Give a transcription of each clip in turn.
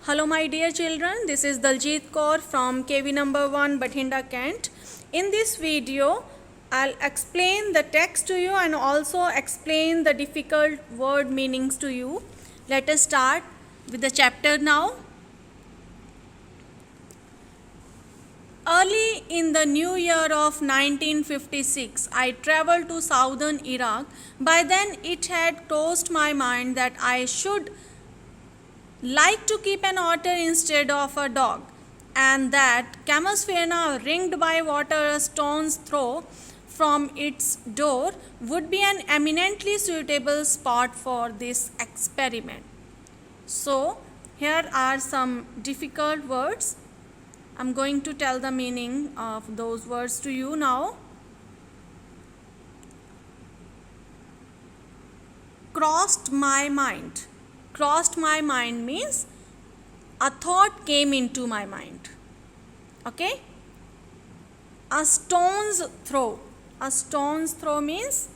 Hello my dear children, this is Daljit Kaur from KV number 1 Bathinda Kent. In this video, I'll explain the text to you and also explain the difficult word meanings to you. Let us start with the chapter now. Early in the new year of 1956, I traveled to southern Iraq. By then it had crossed my mind that I should like to keep an otter instead of a dog, and that Camasfena, ringed by water a stone's throw from its door, would be an eminently suitable spot for this experiment. So, here are some difficult words. I'm going to tell the meaning of those words to you now. Crossed my mind. Crossed my mind means a thought came into my mind. Okay? A stone's throw. A stone's throw means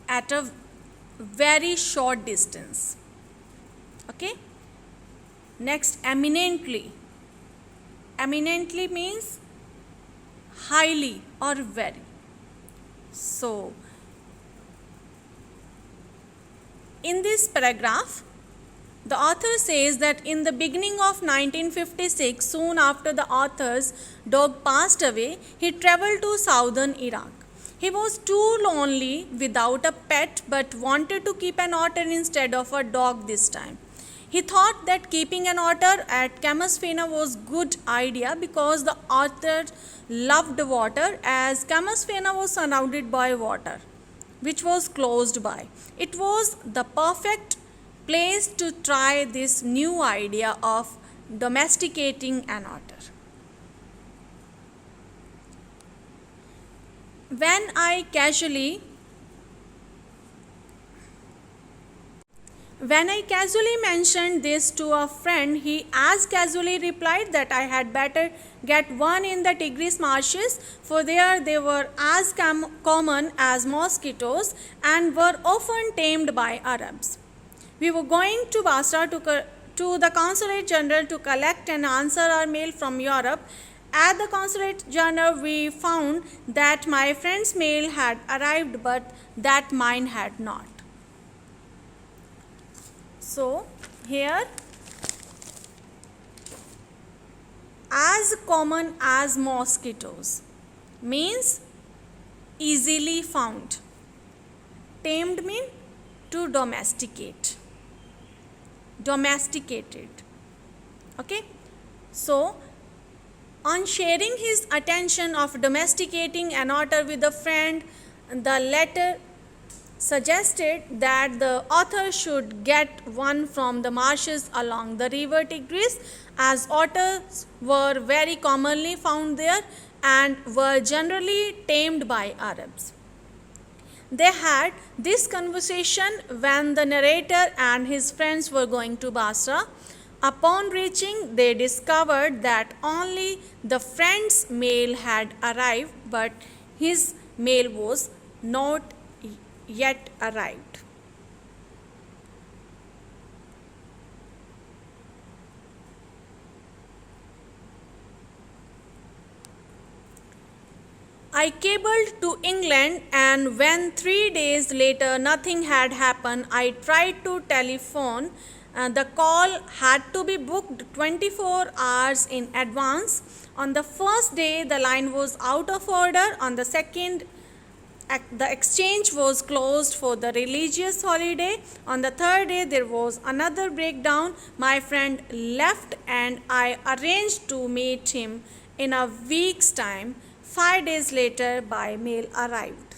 at a very short distance. Okay? Next, eminently. Eminently means highly or very. So, in this paragraph, the author says that in the beginning of 1956, soon after the author's dog passed away, he traveled to southern Iraq. He was too lonely without a pet but wanted to keep an otter instead of a dog this time. He thought that keeping an otter at Camasfena was good idea because the otter loved water, as Camasfena was surrounded by water, which was closed by. It was the perfect place to try this new idea of domesticating an otter. When I casually mentioned this to a friend, he as casually replied that I had better get one in the Tigris marshes, for there they were as common as mosquitoes and were often tamed by Arabs. We were going to Basra to the Consulate General to collect and answer our mail from Europe. At the Consulate General, we found that my friend's mail had arrived, but that mine had not. So, here, as common as mosquitoes means easily found. Tamed means to domesticate. Domesticated. Okay. So, on sharing his attention of domesticating an otter with a friend, the letter suggested that the author should get one from the marshes along the river Tigris, as otters were very commonly found there and were generally tamed by Arabs. They had this conversation when the narrator and his friends were going to Basra. Upon reaching, they discovered that only the friend's mail had arrived, but his mail was not yet arrived. I cabled to England, and when 3 days later nothing had happened, I tried to telephone. The call had to be booked 24 hours in advance. On the first day, the line was out of order. On the second, the exchange was closed for the religious holiday. On the third day, there was another breakdown. My friend left and I arranged to meet him in a week's time. 5 days later, by mail arrived.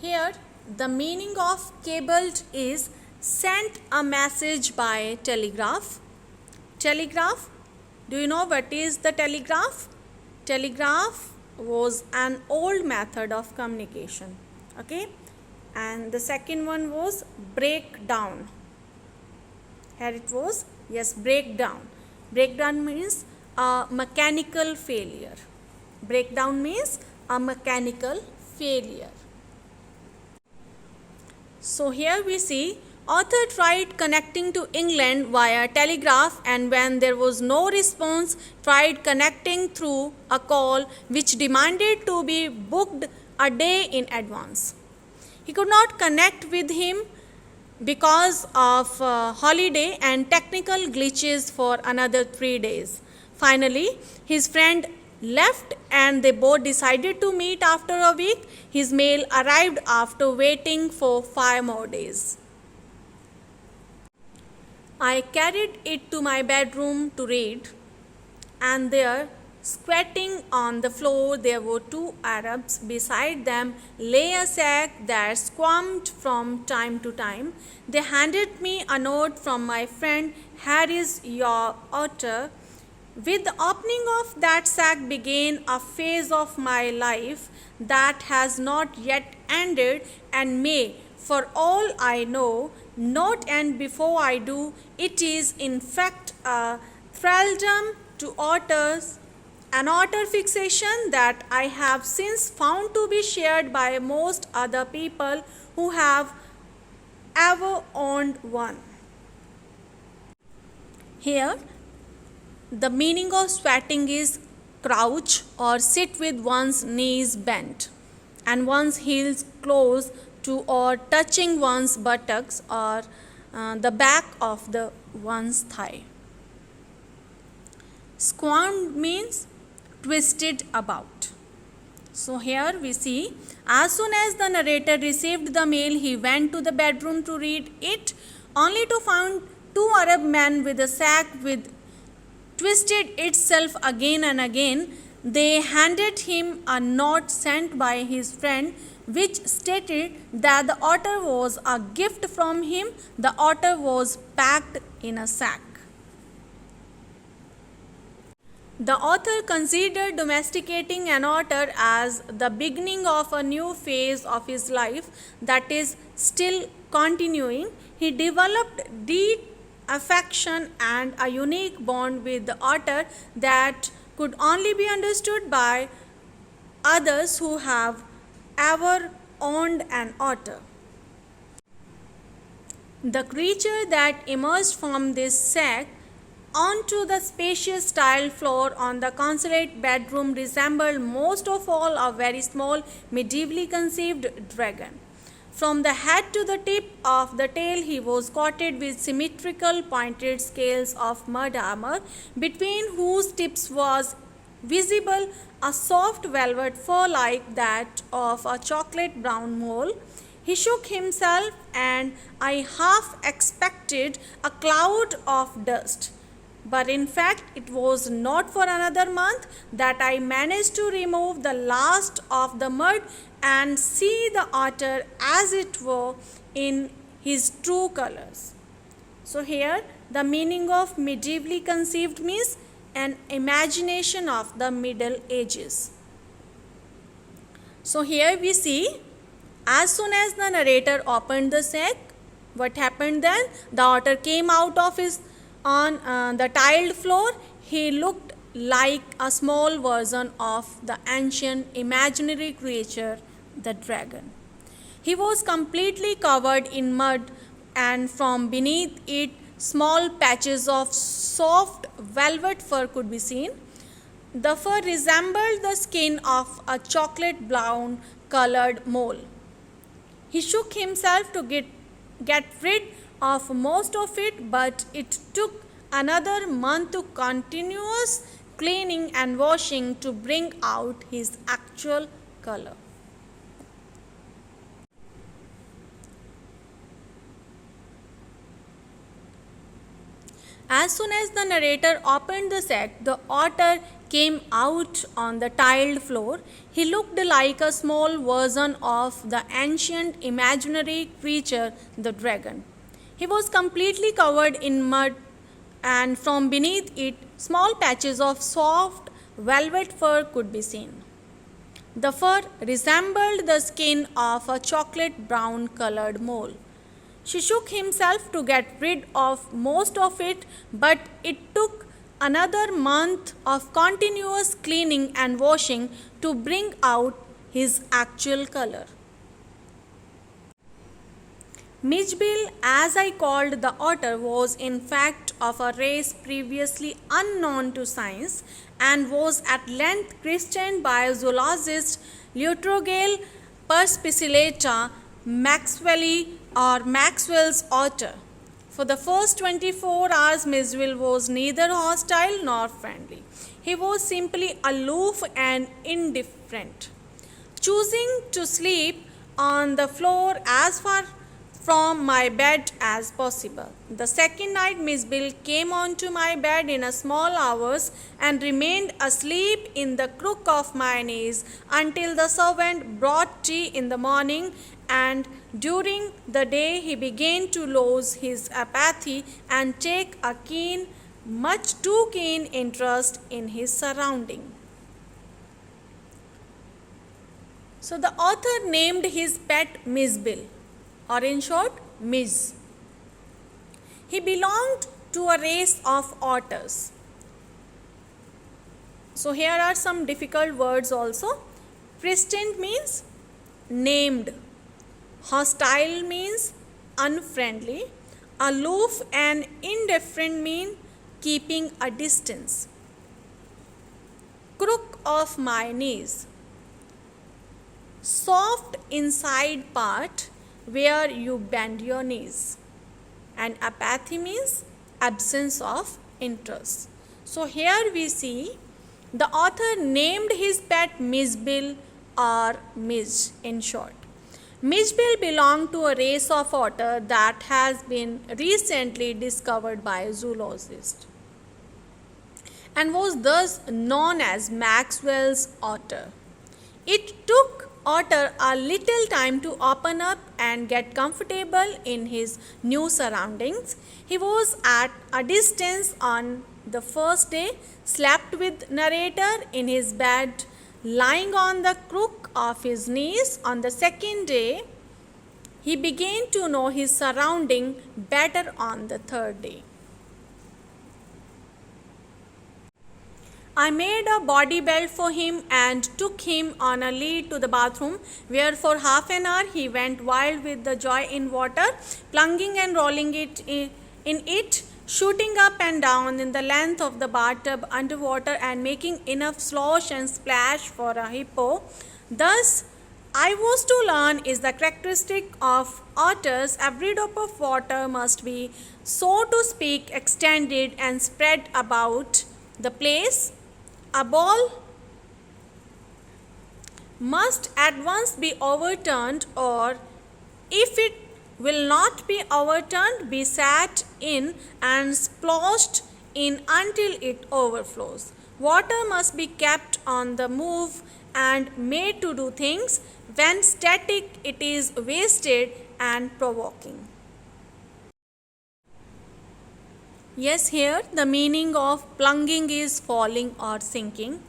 Here, the meaning of cabled is sent a message by telegraph. Telegraph. Do you know what is the telegraph? Telegraph was an old method of communication. Okay. And the second one was breakdown. Here it was, yes, breakdown. Breakdown means a mechanical failure. Breakdown means a mechanical failure. So here we see author tried connecting to England via telegraph, and when there was no response, tried connecting through a call which demanded to be booked a day in advance. He could not connect with him because of holiday and technical glitches for another 3 days. Finally, his friend left and they both decided to meet after a week. His mail arrived after waiting for 5 more days. I carried it to my bedroom to read, and there, squatting on the floor, there were 2 Arabs. Beside them lay a sack that squirmed from time to time. They handed me a note from my friend Harris, your author. With the opening of that sack began a phase of my life that has not yet ended and may, for all I know, not end before I do. It is in fact a thraldom to authors, an author fixation that I have since found to be shared by most other people who have ever owned one. Here, the meaning of sweating is crouch or sit with one's knees bent and one's heels close to or touching one's buttocks or the back of the one's thigh. Squirmed means twisted about. So here we see, as soon as the narrator received the mail, he went to the bedroom to read it, only to find 2 Arab men with a sack with twisted itself again and again. They handed him a note sent by his friend which stated that the otter was a gift from him. The otter was packed in a sack. The author considered domesticating an otter as the beginning of a new phase of his life that is still continuing. He developed deep affection and a unique bond with the otter that could only be understood by others who have ever owned an otter. The creature that emerged from this sack onto the spacious tiled floor on the consulate bedroom resembled most of all a very small medievally conceived dragon. From the head to the tip of the tail he was coated with symmetrical pointed scales of mud armor, between whose tips was visible a soft velvet fur like that of a chocolate brown mole. He shook himself, and I half expected a cloud of dust. But in fact, it was not for another month that I managed to remove the last of the mud and see the otter as it were in his true colors. So here the meaning of medievally conceived means an imagination of the Middle Ages. So here we see, as soon as the narrator opened the sack, what happened then? The otter came out of his on the tiled floor. He looked like a small version of the ancient imaginary creature, the dragon. He was completely covered in mud, and from beneath it small patches of soft velvet fur could be seen. The fur resembled the skin of a chocolate brown colored mole. He shook himself to get rid of most of it, but it took another month to continuous cleaning and washing to bring out his actual color. As soon as the narrator opened the sack, the otter came out on the tiled floor. He looked like a small version of the ancient imaginary creature, the dragon. He was completely covered in mud, and from beneath it, small patches of soft velvet fur could be seen. The fur resembled the skin of a chocolate brown colored mole. She shook himself to get rid of most of it, but it took another month of continuous cleaning and washing to bring out his actual color. Mijbil, as I called the otter, was in fact of a race previously unknown to science and was at length christened by zoologist Leutrogale perspicillata maxwelli or Maxwell's otter. For the first 24 hours, Mijbil was neither hostile nor friendly. He was simply aloof and indifferent, choosing to sleep on the floor as far from my bed as possible. The second night, Mijbil came onto my bed in a small hours and remained asleep in the crook of my knees until the servant brought tea in the morning, and during the day he began to lose his apathy and take a keen, much too keen interest in his surrounding. So the author named his pet Mijbil, or in short, Miz. He belonged to a race of otters. So here are some difficult words also. Christened means named. Hostile means unfriendly. Aloof and indifferent mean keeping a distance. Crook of my knees. Soft inside part where you bend your knees. And apathy means absence of interest. So here we see the author named his pet Mijbil or Miz in short. Mijbil belonged to a race of otter that has been recently discovered by a zoologist and was thus known as Maxwell's otter. It took Otter a little time to open up and get comfortable in his new surroundings. He was at a distance on the first day, slept with narrator in his bed, lying on the crook of his knees. On the second day, he began to know his surrounding better on the third day. I made a body belt for him and took him on a lead to the bathroom, where for half an hour he went wild with the joy in water, plunging and rolling it in it, shooting up and down in the length of the bathtub underwater and making enough slosh and splash for a hippo. Thus, I was to learn is the characteristic of otters. Every drop of water must be, so to speak, extended and spread about the place. A ball must at once be overturned, or if it will not be overturned, be sat in and splashed in until it overflows. Water must be kept on the move and made to do things. When static, it is wasted and provoking. Yes, here the meaning of plunging is falling or sinking.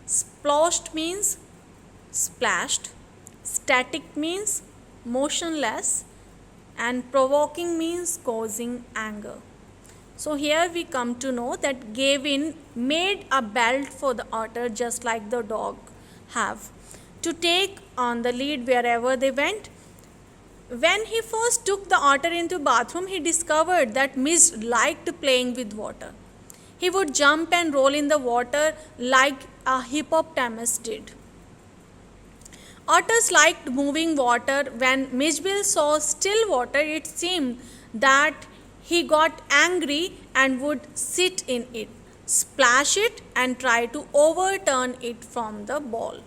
Splashed means splashed. Static means motionless. And provoking means causing anger. So here we come to know that Gavin made a belt for the otter, just like the dog have, to take on the lead wherever they went. When he first took the otter into bathroom, he discovered that Miz liked playing with water. He would jump and roll in the water like a hippopotamus did. Otters liked moving water. When Mijbil saw still water, it seemed that he got angry and would sit in it, splash it and try to overturn it from the ball.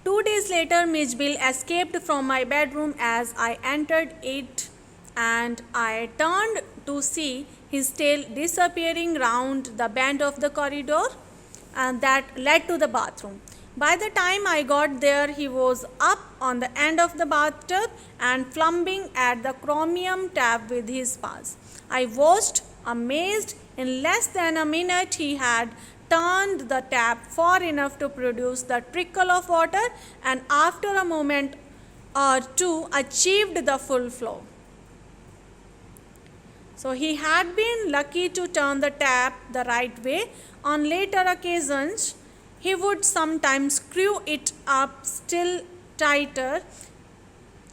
2 days later, Mijbil escaped from my bedroom as I entered it, and I turned to see his tail disappearing round the bend of the corridor and that led to the bathroom. By the time I got there, he was up on the end of the bathtub and fumbling at the chromium tap with his paws. I watched, amazed. In less than a minute, he had turned the tap far enough to produce the trickle of water, and after a moment or two achieved the full flow. So he had been lucky to turn the tap the right way. On later occasions, he would sometimes screw it up still tighter,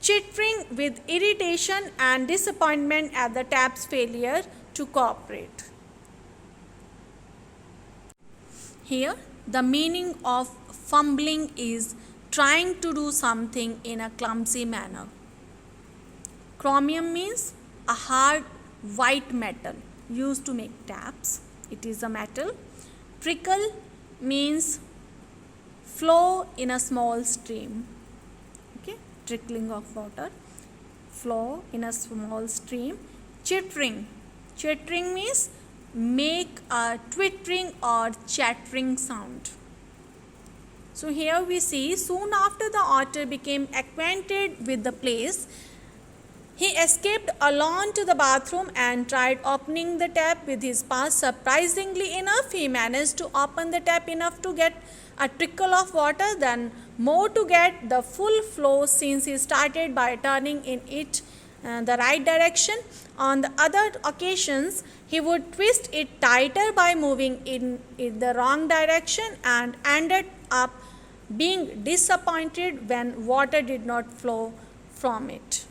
chittering with irritation and disappointment at the tap's failure to cooperate. Here, the meaning of fumbling is trying to do something in a clumsy manner. Chromium means a hard white metal used to make taps. It is a metal. Trickle means flow in a small stream. Okay, trickling of water, flow in a small stream. Chittering. Chittering means make a twittering or chattering sound. So here we see, soon after the otter became acquainted with the place, he escaped alone to the bathroom and tried opening the tap with his paw. Surprisingly enough, he managed to open the tap enough to get a trickle of water, then more to get the full flow, since he started by turning in it the right direction. On the other occasions, he would twist it tighter by moving in the wrong direction and ended up being disappointed when water did not flow from it.